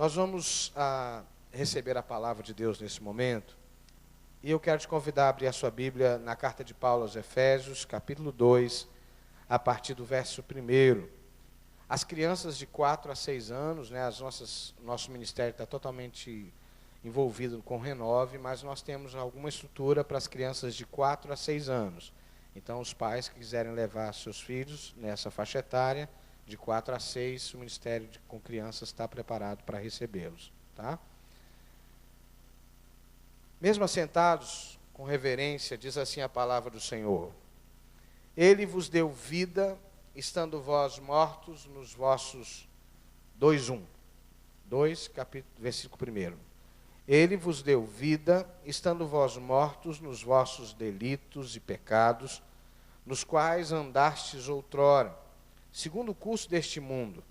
Nós vamos receber a palavra de Deus nesse momento. E eu quero te convidar a abrir a sua Bíblia na carta de Paulo aos Efésios, capítulo 2, a partir do verso 1. As crianças de 4 a 6 anos, né, nosso ministério está totalmente envolvido com o Renove, mas nós temos alguma estrutura para as crianças de 4 a 6 anos. Então, os pais que quiserem levar seus filhos nessa faixa etária, de 4 a 6, o Ministério com Crianças está preparado para recebê-los. Tá? Mesmo assentados, com reverência, diz assim a palavra do Senhor: Ele vos deu vida, estando vós mortos nos vossos... 2:1. 2, versículo 1. Ele vos deu vida, estando vós mortos nos vossos delitos e pecados, nos quais andastes outrora, segundo o curso deste mundo,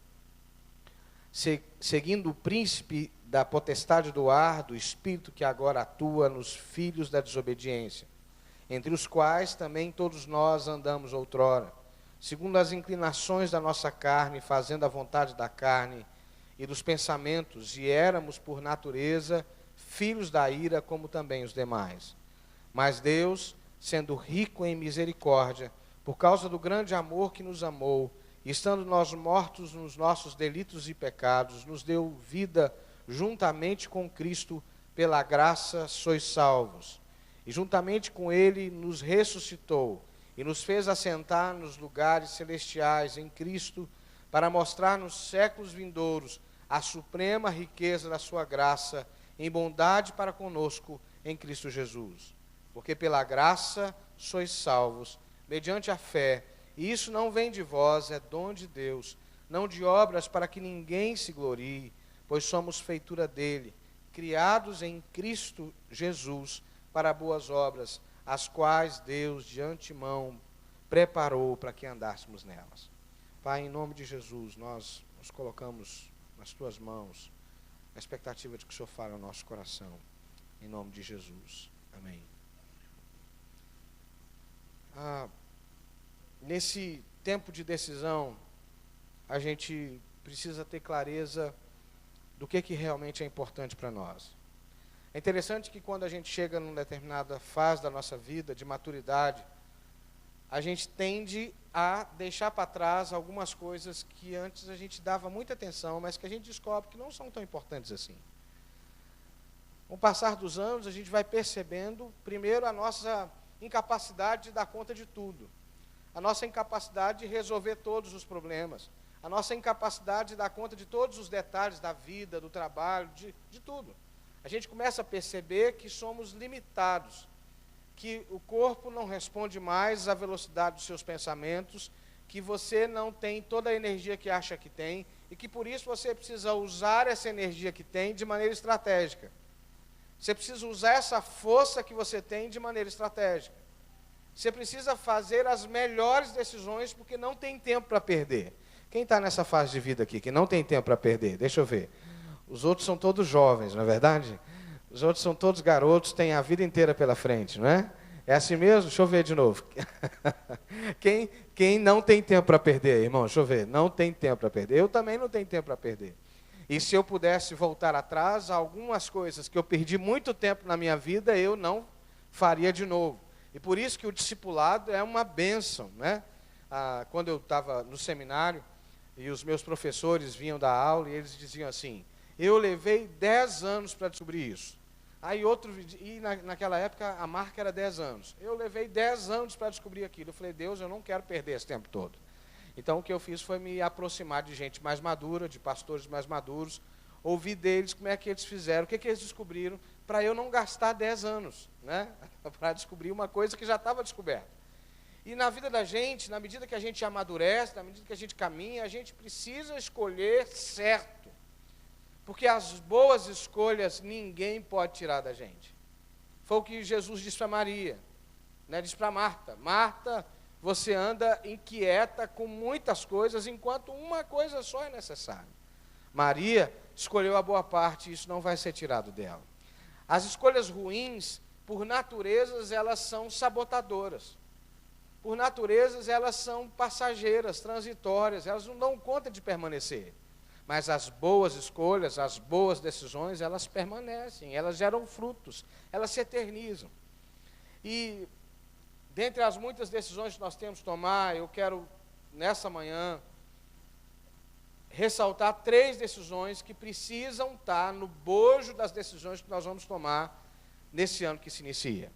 seguindo o príncipe da potestade do ar, do espírito que agora atua nos filhos da desobediência, entre os quais também todos nós andamos outrora, segundo as inclinações da nossa carne, fazendo a vontade da carne e dos pensamentos, e éramos por natureza filhos da ira, como também os demais. Mas Deus, sendo rico em misericórdia, por causa do grande amor que nos amou, e estando nós mortos nos nossos delitos e pecados, nos deu vida juntamente com Cristo, pela graça sois salvos. E juntamente com Ele nos ressuscitou, e nos fez assentar nos lugares celestiais em Cristo, para mostrar nos séculos vindouros a suprema riqueza da sua graça, em bondade para conosco em Cristo Jesus. Porque pela graça sois salvos, mediante a fé, e isso não vem de vós, é dom de Deus, não de obras para que ninguém se glorie, pois somos feitura dele, criados em Cristo Jesus para boas obras, as quais Deus de antemão preparou para que andássemos nelas. Pai, em nome de Jesus, nós nos colocamos nas tuas mãos, a expectativa de que o Senhor fale ao nosso coração, em nome de Jesus. Amém. Nesse tempo de decisão, a gente precisa ter clareza do que realmente é importante para nós. É interessante que quando a gente chega numa determinada fase da nossa vida, de maturidade, a gente tende a deixar para trás algumas coisas que antes a gente dava muita atenção, mas que a gente descobre que não são tão importantes assim. Com o passar dos anos, a gente vai percebendo, primeiro, a nossa incapacidade de dar conta de tudo, a nossa incapacidade de resolver todos os problemas, a nossa incapacidade de dar conta de todos os detalhes da vida, do trabalho, de tudo. A gente começa a perceber que somos limitados, que o corpo não responde mais à velocidade dos seus pensamentos, que você não tem toda a energia que acha que tem, e que por isso você precisa usar essa energia que tem de maneira estratégica. Você precisa usar essa força que você tem de maneira estratégica. Você precisa fazer as melhores decisões, porque não tem tempo para perder. Quem está nessa fase de vida aqui, que não tem tempo para perder? Deixa eu ver. Os outros são todos jovens, não é verdade? Os outros são todos garotos, têm a vida inteira pela frente, não é? É assim mesmo? Deixa eu ver de novo. Quem não tem tempo para perder, irmão? Deixa eu ver. Não tem tempo para perder. Eu também não tenho tempo para perder. E se eu pudesse voltar atrás, algumas coisas que eu perdi muito tempo na minha vida, eu não faria de novo. E por isso que o discipulado é uma bênção, né? Quando eu estava no seminário, e os meus professores vinham dar aula, e eles diziam assim: eu levei 10 anos para descobrir isso. Naquela época a marca era 10 anos. Eu levei 10 anos para descobrir aquilo. Eu falei: Deus, eu não quero perder esse tempo todo. Então o que eu fiz foi me aproximar de gente mais madura, de pastores mais maduros, ouvir deles como é que eles fizeram, o que eles descobriram, para eu não gastar 10 anos, né? Para descobrir uma coisa que já estava descoberta. E na vida da gente, na medida que a gente amadurece, na medida que a gente caminha, a gente precisa escolher certo. Porque as boas escolhas ninguém pode tirar da gente. Foi o que Jesus disse para Maria, né? Disse para Marta: Marta, você anda inquieta com muitas coisas, enquanto uma coisa só é necessária. Maria escolheu a boa parte, e isso não vai ser tirado dela. As escolhas ruins, por naturezas, elas são sabotadoras. Por naturezas, elas são passageiras, transitórias, elas não dão conta de permanecer. Mas as boas escolhas, as boas decisões, elas permanecem, elas geram frutos, elas se eternizam. E, dentre as muitas decisões que nós temos que tomar, eu quero, nessa manhã, ressaltar 3 decisões que precisam estar no bojo das decisões que nós vamos tomar nesse ano que se inicia.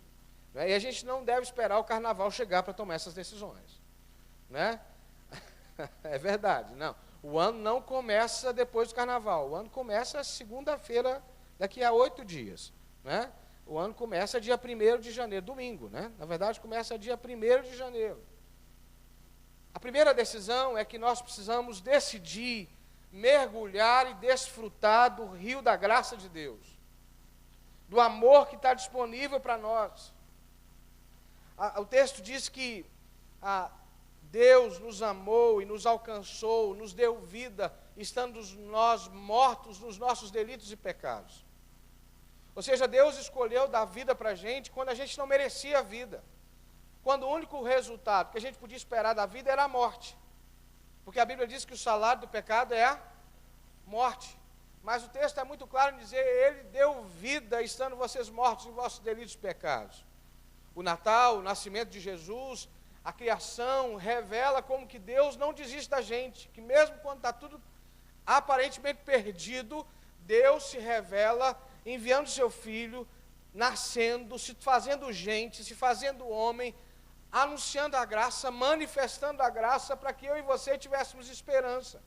E a gente não deve esperar o carnaval chegar para tomar essas decisões. Né? É verdade, não. O ano não começa depois do carnaval, o ano começa segunda-feira, daqui a 8 dias. Né? O ano começa dia 1º de janeiro, domingo, né? Na verdade começa dia 1º de janeiro. A primeira decisão é que nós precisamos decidir mergulhar e desfrutar do rio da graça de Deus, do amor que está disponível para nós. O texto diz que Deus nos amou e nos alcançou, nos deu vida, estando nós mortos nos nossos delitos e pecados. Ou seja, Deus escolheu dar vida para a gente quando a gente não merecia a vida. Quando o único resultado que a gente podia esperar da vida era a morte. Porque a Bíblia diz que o salário do pecado é a morte. Mas o texto é muito claro em dizer, Ele deu vida, estando vocês mortos em vossos delitos e pecados. O Natal, o nascimento de Jesus, a criação revela como que Deus não desiste da gente, que mesmo quando está tudo aparentemente perdido, Deus se revela enviando seu Filho, nascendo, se fazendo gente, se fazendo homem, anunciando a graça, manifestando a graça para que eu e você tivéssemos esperança,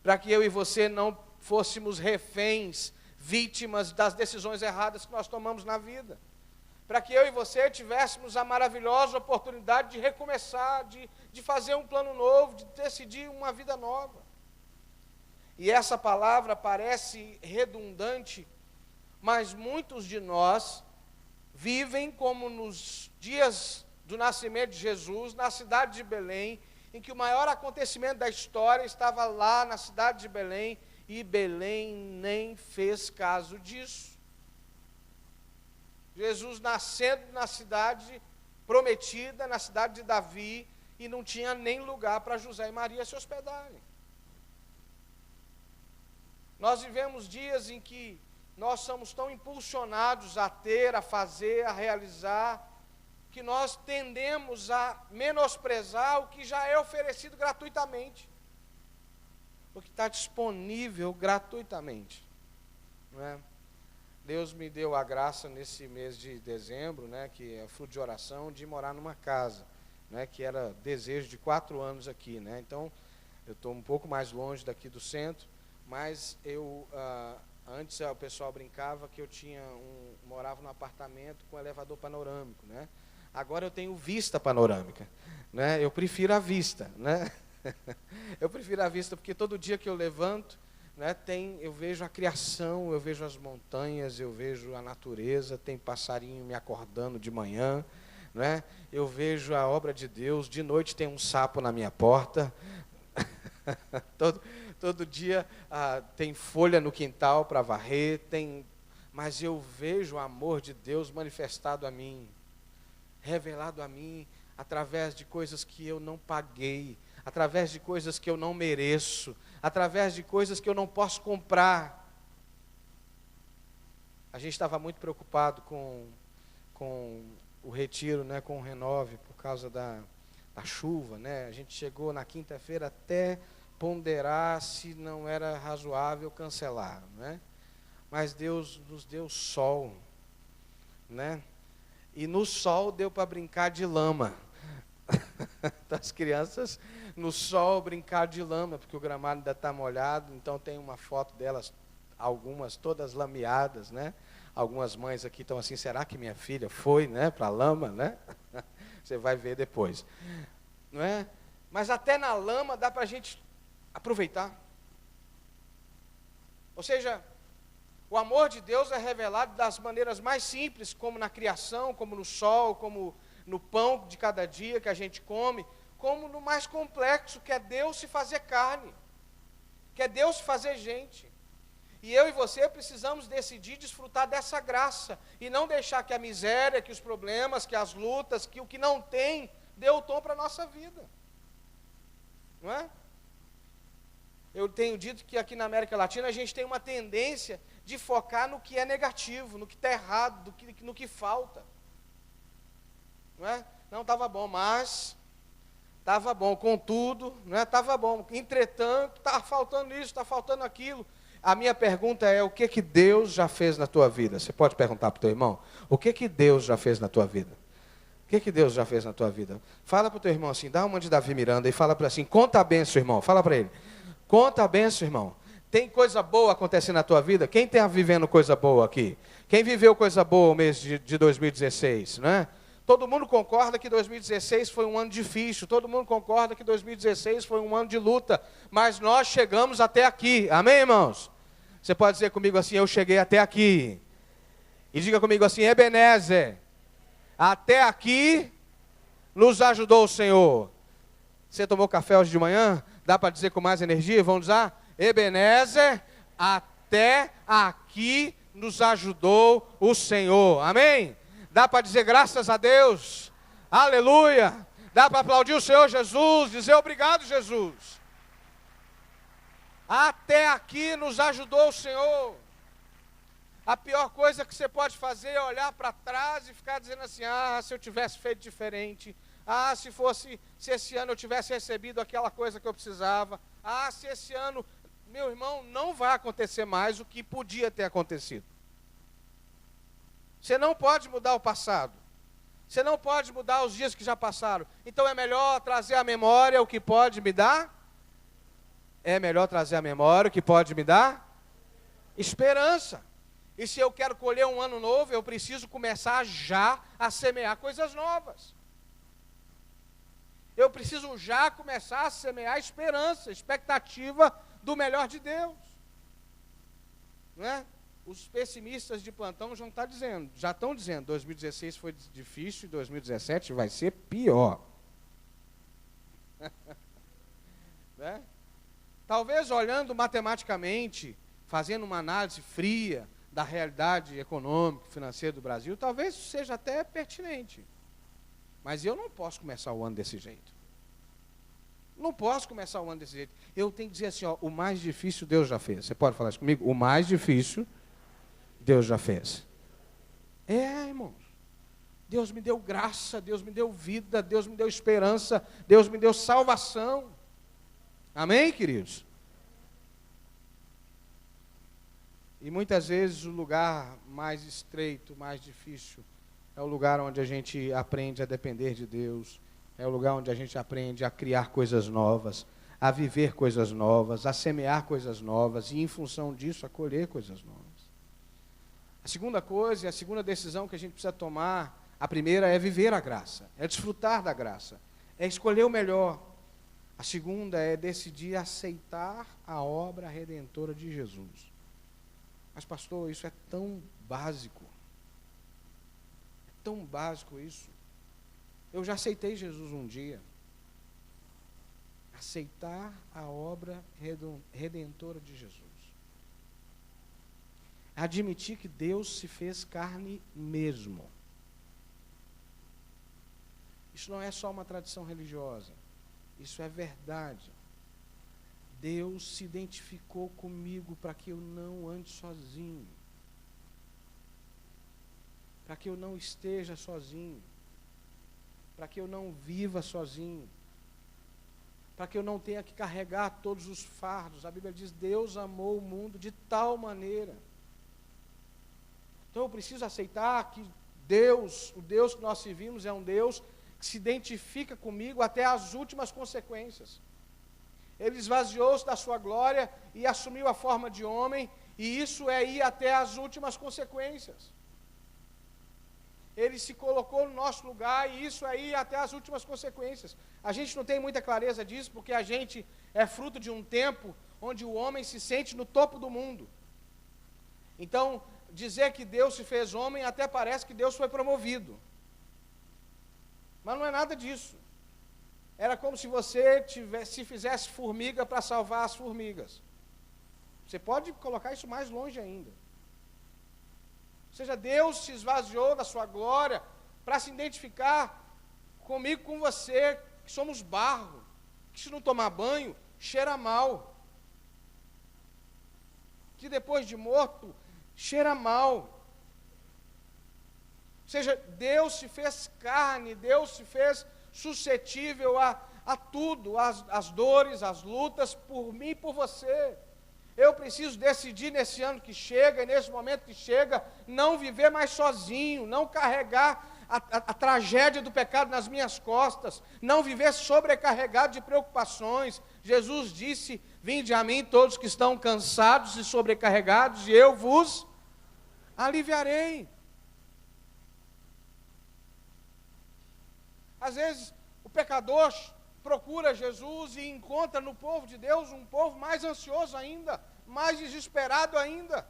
para que eu e você não fôssemos reféns, vítimas das decisões erradas que nós tomamos na vida, para que eu e você tivéssemos a maravilhosa oportunidade de recomeçar, de fazer um plano novo, de decidir uma vida nova. E essa palavra parece redundante, mas muitos de nós vivem como nos dias do nascimento de Jesus, na cidade de Belém, em que o maior acontecimento da história estava lá na cidade de Belém, e Belém nem fez caso disso. Jesus nascendo na cidade prometida, na cidade de Davi, e não tinha nem lugar para José e Maria se hospedarem. Nós vivemos dias em que nós somos tão impulsionados a ter, a fazer, a realizar, que nós tendemos a menosprezar o que já é oferecido gratuitamente, o que está disponível gratuitamente, não é? Deus me deu a graça nesse mês de dezembro, né, que é fruto de oração, de morar numa casa, né, que era desejo de 4 anos aqui, né? Então, eu estou um pouco mais longe daqui do centro, mas antes o pessoal brincava que eu morava num apartamento com elevador panorâmico, né? Agora eu tenho vista panorâmica, né? Eu prefiro a vista, né? Eu prefiro a vista porque todo dia que eu levanto, né, eu vejo a criação, eu vejo as montanhas, eu vejo a natureza, tem passarinho me acordando de manhã, né? Eu vejo a obra de Deus, de noite tem um sapo na minha porta, todo dia tem folha no quintal para varrer, mas eu vejo o amor de Deus manifestado a mim, revelado a mim, através de coisas que eu não paguei, através de coisas que eu não mereço, através de coisas que eu não posso comprar. A gente estava muito preocupado com o retiro, né, com o Renove, por causa da chuva, né? A gente chegou na quinta-feira até ponderar se não era razoável cancelar, né? Mas Deus nos deu sol, né? E no sol deu para brincar de lama. Das crianças no sol brincar de lama, porque o gramado ainda está molhado, então tem uma foto delas, algumas todas lameadas, né? Algumas mães aqui estão assim, será que minha filha foi, né, para a lama, né? Você vai ver depois, não é? Mas até na lama dá para a gente aproveitar. Ou seja, o amor de Deus é revelado das maneiras mais simples, como na criação, como no sol, como no pão de cada dia que a gente come, como no mais complexo, que é Deus se fazer carne, que é Deus se fazer gente. E eu e você precisamos decidir desfrutar dessa graça, e não deixar que a miséria, que os problemas, que as lutas, que o que não tem, dê o tom para a nossa vida. Não é? Eu tenho dito que aqui na América Latina a gente tem uma tendência de focar no que é negativo, no que está errado, no que falta. Não é? Não, estava bom, mas estava bom, contudo, não é? Estava bom. Entretanto, está faltando isso, está faltando aquilo. A minha pergunta é, o que Deus já fez na tua vida? Você pode perguntar para o teu irmão? O que Deus já fez na tua vida? O que Deus já fez na tua vida? Fala para o teu irmão assim, dá uma de Davi Miranda e fala para ele assim, conta a bênção, irmão. Fala para ele, conta a bênção, irmão. Tem coisa boa acontecendo na tua vida? Quem está vivendo coisa boa aqui? Quem viveu coisa boa no mês de 2016, não é? Todo mundo concorda que 2016 foi um ano difícil, todo mundo concorda que 2016 foi um ano de luta, mas nós chegamos até aqui, amém, irmãos? Você pode dizer comigo assim, eu cheguei até aqui. E diga comigo assim, Ebenezer, até aqui nos ajudou o Senhor. Você tomou café hoje de manhã? Dá para dizer com mais energia? Vamos usar? Ebenezer, até aqui nos ajudou o Senhor, amém? Dá para dizer graças a Deus, aleluia, dá para aplaudir o Senhor Jesus, dizer obrigado Jesus, até aqui nos ajudou o Senhor. A pior coisa que você pode fazer é olhar para trás e ficar dizendo assim, se eu tivesse feito diferente, se esse ano eu tivesse recebido aquela coisa que eu precisava, se esse ano, meu irmão, não vai acontecer mais o que podia ter acontecido. Você não pode mudar o passado. Você não pode mudar os dias que já passaram. Então é melhor trazer à memória o que pode me dar? É melhor trazer à memória o que pode me dar? Esperança. E se eu quero colher um ano novo, eu preciso começar já a semear coisas novas. Eu preciso já começar a semear esperança, expectativa do melhor de Deus. Não é? Os pessimistas de plantão já estão dizendo, 2016 foi difícil e 2017 vai ser pior. Né? Talvez olhando matematicamente, fazendo uma análise fria da realidade econômica, financeira do Brasil, talvez seja até pertinente. Mas eu não posso começar o ano desse jeito. Não posso começar o ano desse jeito. Eu tenho que dizer assim, o mais difícil Deus já fez. Você pode falar isso comigo? O mais difícil Deus já fez. Irmãos. Deus me deu graça, Deus me deu vida, Deus me deu esperança, Deus me deu salvação. Amém, queridos? E muitas vezes o lugar mais estreito, mais difícil, é o lugar onde a gente aprende a depender de Deus, é o lugar onde a gente aprende a criar coisas novas, a viver coisas novas, a semear coisas novas, e em função disso, a colher coisas novas. A segunda coisa, a segunda decisão que a gente precisa tomar, a primeira é viver a graça, é desfrutar da graça, é escolher o melhor. A segunda é decidir aceitar a obra redentora de Jesus. Mas, pastor, isso é tão básico. É tão básico isso. Eu já aceitei Jesus um dia. Aceitar a obra redentora de Jesus. Admitir que Deus se fez carne mesmo. Isso não é só uma tradição religiosa. Isso é verdade. Deus se identificou comigo para que eu não ande sozinho. Para que eu não esteja sozinho. Para que eu não viva sozinho. Para que eu não tenha que carregar todos os fardos. A Bíblia diz, Deus amou o mundo de tal maneira. Então eu preciso aceitar que Deus, o Deus que nós servimos é um Deus que se identifica comigo até as últimas consequências. Ele esvaziou-se da sua glória e assumiu a forma de homem, e isso é ir até as últimas consequências. Ele se colocou no nosso lugar, e isso é ir até as últimas consequências. A gente não tem muita clareza disso, porque a gente é fruto de um tempo onde o homem se sente no topo do mundo. Então, dizer que Deus se fez homem, até parece que Deus foi promovido. Mas não é nada disso. Era como se você se fizesse formiga para salvar as formigas. Você pode colocar isso mais longe ainda. Ou seja, Deus se esvaziou da sua glória para se identificar comigo, com você, que somos barro, que se não tomar banho, cheira mal. que depois de morto cheira mal. Ou seja, Deus se fez carne, Deus se fez suscetível a tudo, as dores, as lutas, por mim e por você. Eu preciso decidir nesse ano que chega, e nesse momento que chega, não viver mais sozinho, não carregar a tragédia do pecado nas minhas costas, não viver sobrecarregado de preocupações. Jesus disse: vinde a mim todos que estão cansados e sobrecarregados, e eu vos aliviarei. Às vezes, o pecador procura Jesus e encontra no povo de Deus um povo mais ansioso ainda, mais desesperado ainda.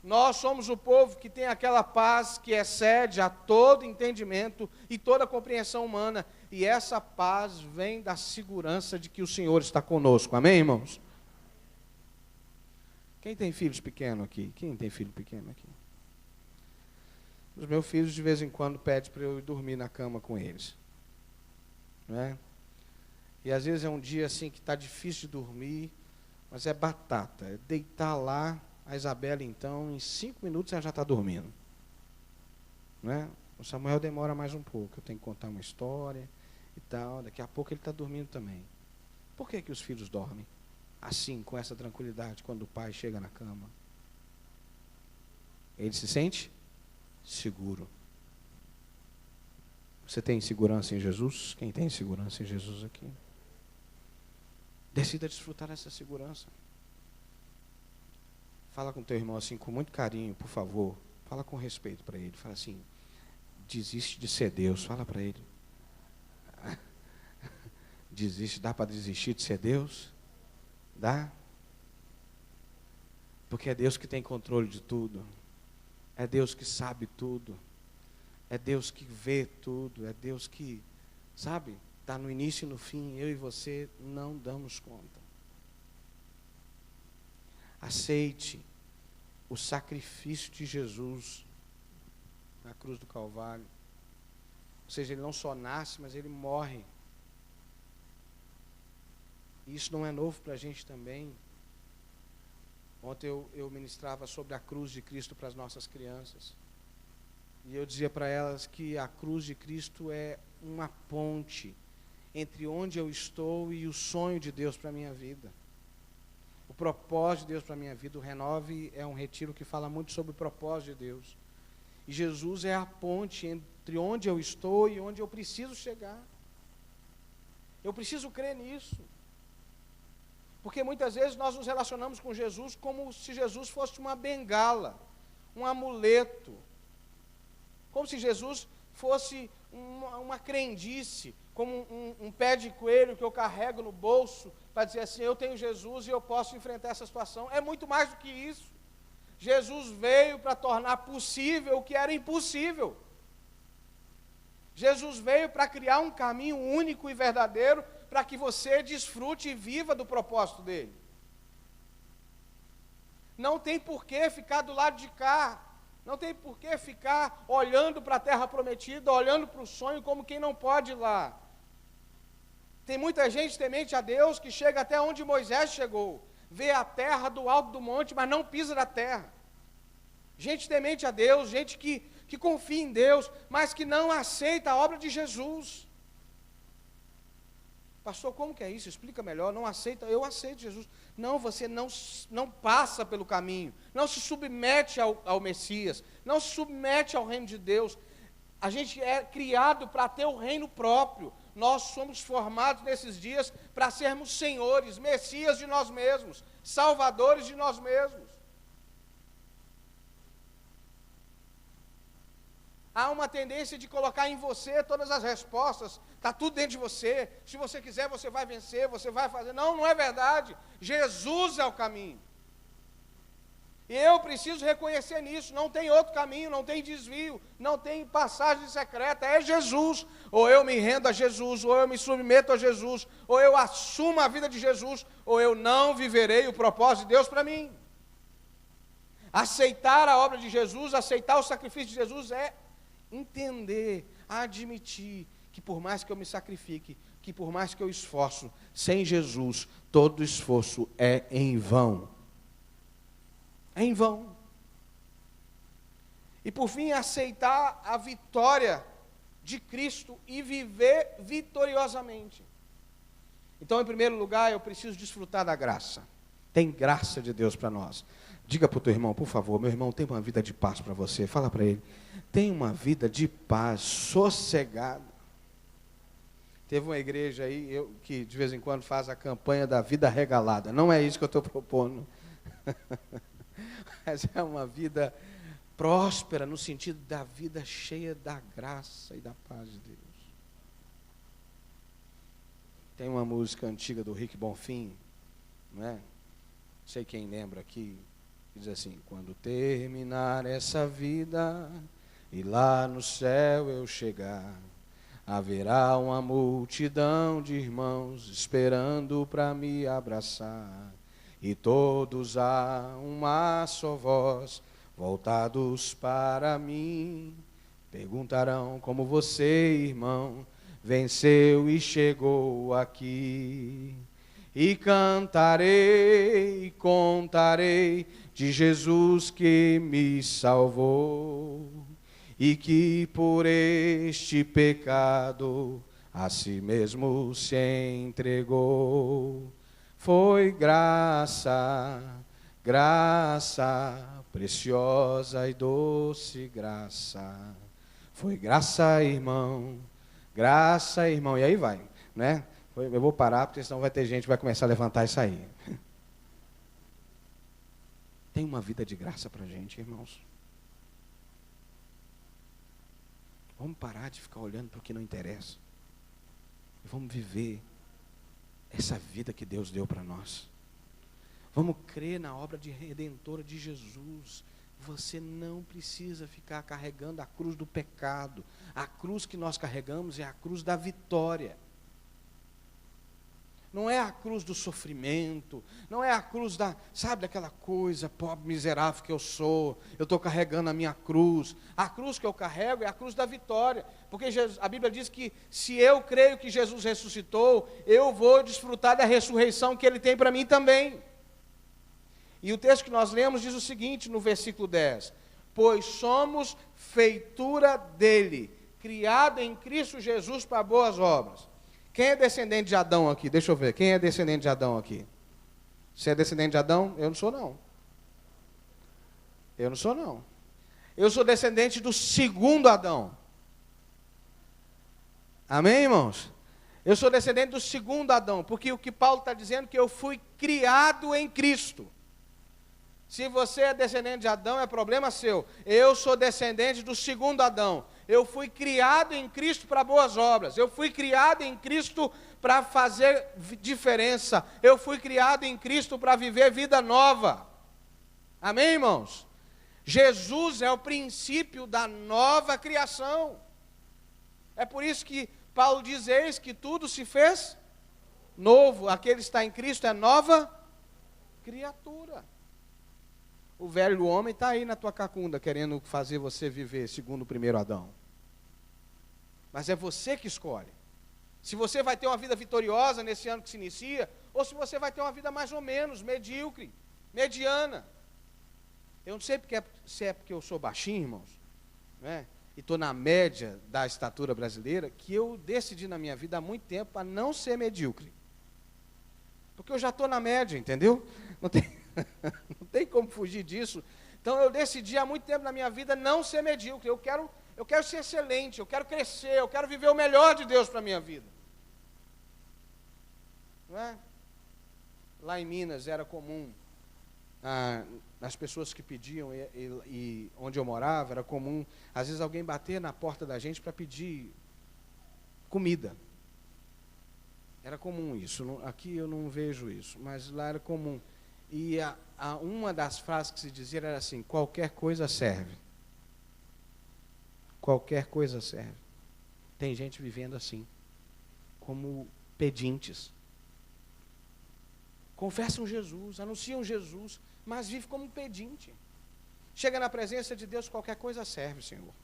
Nós somos o povo que tem aquela paz que excede a todo entendimento e toda compreensão humana, e essa paz vem da segurança de que o Senhor está conosco, amém, irmãos? Quem tem filhos pequenos aqui? Quem tem filho pequeno aqui? Os meus filhos de vez em quando pedem para eu ir dormir na cama com eles, não é? E às vezes é um dia assim que está difícil de dormir, mas é batata, é deitar lá. A Isabela, então, em 5 minutos ela já está dormindo, não é? O Samuel demora mais um pouco, eu tenho que contar uma história e tal, daqui a pouco ele está dormindo também. Por que os filhos dormem assim, com essa tranquilidade, quando o pai chega na cama? Ele se sente seguro. Você tem segurança em Jesus? Quem tem segurança em Jesus aqui? Decida desfrutar dessa segurança. Fala com teu irmão assim, com muito carinho, por favor. Fala com respeito para ele. Fala assim, desiste de ser Deus. Fala para ele. Desiste, dá para desistir de ser Deus? Dá? Porque é Deus que tem controle de tudo. É Deus que sabe tudo. É Deus que vê tudo. É Deus que, sabe, está no início e no fim. Eu e você não damos conta. Aceite o sacrifício de Jesus na cruz do Calvário. Ou seja, ele não só nasce, mas ele morre. E isso não é novo para a gente também. Ontem eu ministrava sobre a cruz de Cristo para as nossas crianças. E eu dizia para elas que a cruz de Cristo é uma ponte entre onde eu estou e o sonho de Deus para a minha vida. O propósito de Deus para a minha vida. O Renove é um retiro que fala muito sobre o propósito de Deus. E Jesus é a ponte entre onde eu estou e onde eu preciso chegar. Eu preciso crer nisso. Porque muitas vezes nós nos relacionamos com Jesus como se Jesus fosse uma bengala, um amuleto. Como se Jesus fosse uma crendice, como um pé de coelho que eu carrego no bolso, para dizer assim, eu tenho Jesus e eu posso enfrentar essa situação. É muito mais do que isso. Jesus veio para tornar possível o que era impossível. Jesus veio para criar um caminho único e verdadeiro para que você desfrute e viva do propósito dele. Não tem por que ficar do lado de cá. Não tem por que ficar olhando para a terra prometida, olhando para o sonho como quem não pode ir lá. Tem muita gente temente a Deus que chega até onde Moisés chegou, vê a terra do alto do monte, mas não pisa na terra. Gente temente a Deus, gente que confia em Deus, mas que não aceita a obra de Jesus. Pastor, como que é isso? Explica melhor. Não aceita? Eu aceito Jesus. Não, você não passa pelo caminho, não se submete ao Messias, não se submete ao reino de Deus. A gente é criado para ter o reino próprio. Nós somos formados nesses dias para sermos senhores, Messias de nós mesmos, salvadores de nós mesmos. Há uma tendência de colocar em você todas as respostas, está tudo dentro de você, se você quiser você vai vencer, você vai fazer. Não, não é verdade. Jesus é o caminho. E eu preciso reconhecer nisso, não tem outro caminho, não tem desvio, não tem passagem secreta, é Jesus. Ou eu me rendo a Jesus, ou eu me submeto a Jesus, ou eu assumo a vida de Jesus, ou eu não viverei o propósito de Deus para mim. Aceitar a obra de Jesus, aceitar o sacrifício de Jesus é entender, admitir que por mais que eu me sacrifique, que por mais que eu esforço, sem Jesus, todo esforço é em vão. É em vão. E por fim, aceitar a vitória de Cristo e viver vitoriosamente. Então, em primeiro lugar, eu preciso desfrutar da graça. Tem graça de Deus para nós. Diga para o teu irmão, por favor, meu irmão, tem uma vida de paz para você. Fala para ele, tem uma vida de paz, sossegada. Teve uma igreja aí, que de vez em quando faz a campanha da vida regalada. Não é isso que eu estou propondo. Mas é uma vida próspera, no sentido da vida cheia da graça e da paz de Deus. Tem uma música antiga do Rick Bonfim, não é? Não sei quem lembra aqui, que diz assim: quando terminar essa vida e lá no céu eu chegar, haverá uma multidão de irmãos esperando para me abraçar, e todos a uma só voz, voltados para mim, perguntarão como você, irmão, venceu e chegou aqui. E cantarei, contarei de Jesus que me salvou, e que por este pecado a si mesmo se entregou. Foi graça, graça, preciosa e doce graça. Foi graça, irmão, graça, irmão. E aí vai, né? Eu vou parar, porque senão vai ter gente que vai começar a levantar e sair. Tem uma vida de graça para a gente, irmãos. Vamos parar de ficar olhando para o que não interessa. E vamos viver essa vida que Deus deu para nós. Vamos crer na obra de redentora de Jesus. Você não precisa ficar carregando a cruz do pecado. A cruz que nós carregamos é a cruz da vitória. Não é a cruz do sofrimento, não é a cruz daquela coisa, pobre, miserável que eu sou, eu estou carregando a minha cruz. A cruz que eu carrego é a cruz da vitória, porque a Bíblia diz que se eu creio que Jesus ressuscitou, eu vou desfrutar da ressurreição que Ele tem para mim também. E o texto que nós lemos diz o seguinte, no versículo 10, pois somos feitura dEle, criado em Cristo Jesus para boas obras. Quem é descendente de Adão aqui? Deixa eu ver. Quem é descendente de Adão aqui? Você é descendente de Adão? Eu não sou, não. Eu não sou, não. Eu sou descendente do segundo Adão. Amém, irmãos? Eu sou descendente do segundo Adão, porque o que Paulo está dizendo é que eu fui criado em Cristo. Se você é descendente de Adão, é problema seu. Eu sou descendente do segundo Adão. Eu fui criado em Cristo para boas obras. Eu fui criado em Cristo para fazer diferença. Eu fui criado em Cristo para viver vida nova. Amém, irmãos? Jesus é o princípio da nova criação. É por isso que Paulo diz, eis que tudo se fez novo. Aquele que está em Cristo é nova criatura. O velho homem está aí na tua cacunda, querendo fazer você viver segundo o primeiro Adão. Mas é você que escolhe. Se você vai ter uma vida vitoriosa nesse ano que se inicia, ou se você vai ter uma vida mais ou menos medíocre, mediana. Eu não sei se é porque eu sou baixinho, irmãos, né? E estou na média da estatura brasileira, que eu decidi na minha vida há muito tempo para não ser medíocre. Porque eu já estou na média, entendeu? Não tem como fugir disso. Então eu decidi há muito tempo na minha vida não ser medíocre. Eu quero ser excelente, eu quero crescer, eu quero viver o melhor de Deus para a minha vida. Não é? Lá em Minas era comum, as pessoas que pediam, e onde eu morava, era comum, às vezes alguém bater na porta da gente para pedir comida. Era comum isso. Aqui eu não vejo isso, mas lá era comum. E uma das frases que se dizia era assim, qualquer coisa serve. Qualquer coisa serve. Tem gente vivendo assim, como pedintes. Confessam Jesus, anunciam Jesus, mas vive como um pedinte. Chega na presença de Deus, qualquer coisa serve, Senhor.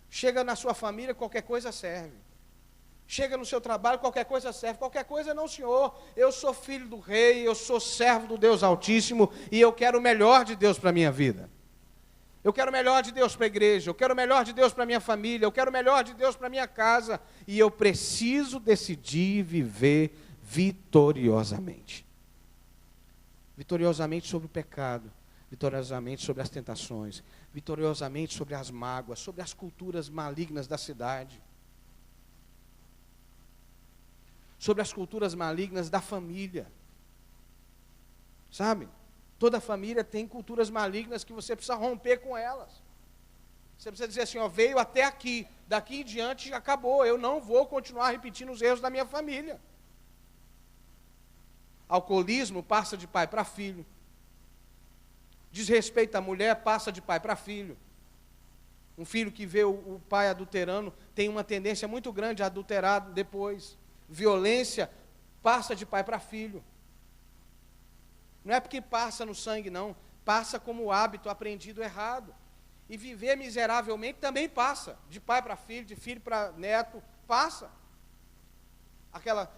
Chega na sua família, qualquer coisa serve. Chega no seu trabalho, qualquer coisa serve. Qualquer coisa não, Senhor. Eu sou filho do rei, eu sou servo do Deus Altíssimo e eu quero o melhor de Deus para a minha vida. Eu quero o melhor de Deus para a igreja, eu quero o melhor de Deus para a minha família, eu quero o melhor de Deus para a minha casa. E eu preciso decidir viver vitoriosamente. Vitoriosamente sobre o pecado, vitoriosamente sobre as tentações, vitoriosamente sobre as mágoas, sobre as culturas malignas da cidade, sobre as culturas malignas da família. Sabe? Toda família tem culturas malignas que você precisa romper com elas. Você precisa dizer assim, ó, veio até aqui, daqui em diante acabou, eu não vou continuar repetindo os erros da minha família. Alcoolismo passa de pai para filho. Desrespeito à mulher passa de pai para filho. Um filho que vê o pai adulterando tem uma tendência muito grande a adulterar depois. Violência passa de pai para filho. Não é porque passa no sangue, não. Passa como hábito aprendido errado. E viver miseravelmente também passa. De pai para filho, de filho para neto, passa.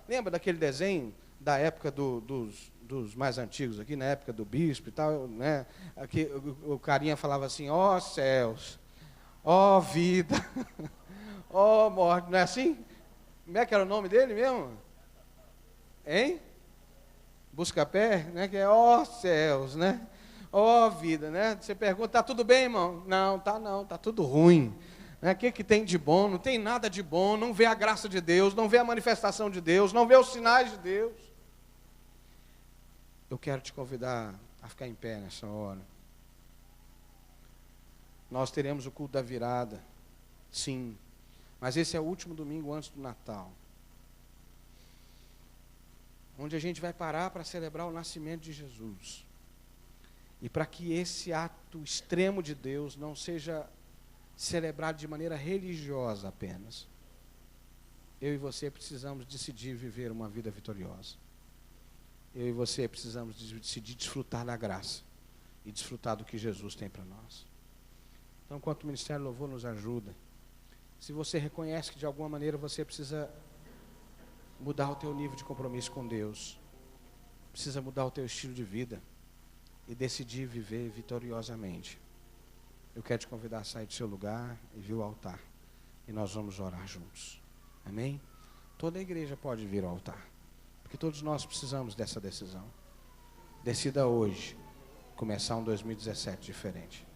Lembra daquele desenho da época dos mais antigos aqui, na época do bispo e tal, né? Aqui, o carinha falava assim, ó céus, ó vida, ó morte, não é assim? Como é que era o nome dele mesmo? Hein? Busca-pé, né? Que é ó céus, né? Ó vida, né? Você pergunta, tá tudo bem, irmão? Não, tá tudo ruim. O que tem de bom? Não tem nada de bom, não vê a graça de Deus, não vê a manifestação de Deus, não vê os sinais de Deus. Eu quero te convidar a ficar em pé nessa hora. Nós teremos o culto da virada, sim, mas esse é o último domingo antes do Natal, onde a gente vai parar para celebrar o nascimento de Jesus. E para que esse ato extremo de Deus não seja celebrado de maneira religiosa apenas, eu e você precisamos decidir viver uma vida vitoriosa. Eu e você precisamos decidir desfrutar da graça e desfrutar do que Jesus tem para nós. Então, enquanto o Ministério Louvor nos ajuda, se você reconhece que de alguma maneira você precisa mudar o teu nível de compromisso com Deus, precisa mudar o teu estilo de vida e decidir viver vitoriosamente, eu quero te convidar a sair do seu lugar e vir ao altar. E nós vamos orar juntos. Amém? Toda a igreja pode vir ao altar, porque todos nós precisamos dessa decisão. Decida hoje começar um 2017 diferente.